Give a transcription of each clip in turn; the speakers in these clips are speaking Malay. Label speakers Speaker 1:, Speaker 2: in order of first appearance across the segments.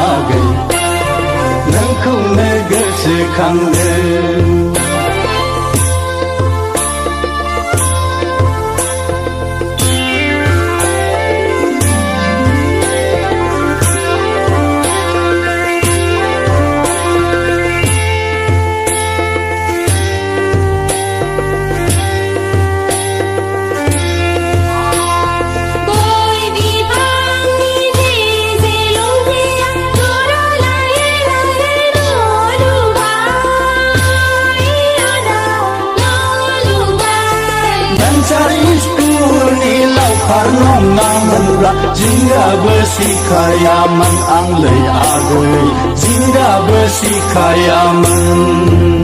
Speaker 1: आगै नोंखौनो गोसोखांदों Karnongamunlah jingga besi kayaman anglay agoy jingga besi kayaman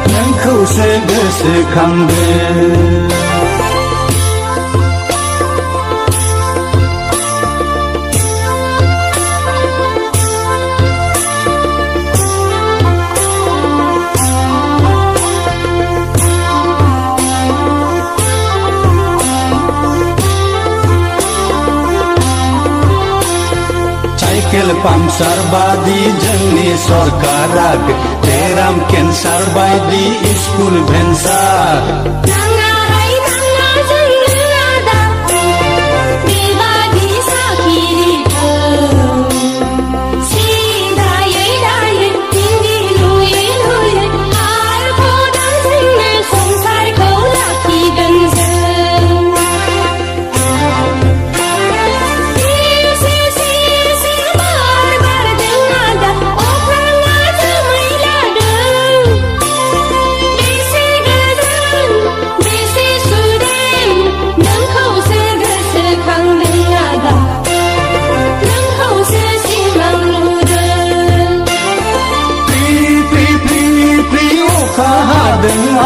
Speaker 1: Nengkau segesekangdeng Pamsar badi jengni sorkarak teram kensar badi iskul bensar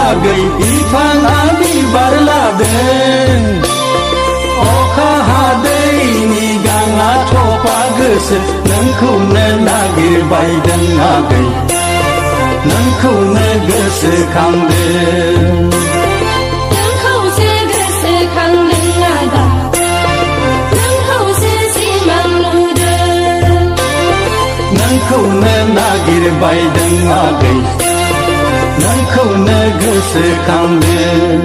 Speaker 1: Agai ifang abi barladen Oka hadai ni ganga topa gese Nengku nagir baiden agai Nengku negese kangden
Speaker 2: Nengku segese kangden ada Nengku sesimang luden
Speaker 1: Nengku nagir baiden agai Nengkau negeri sekambing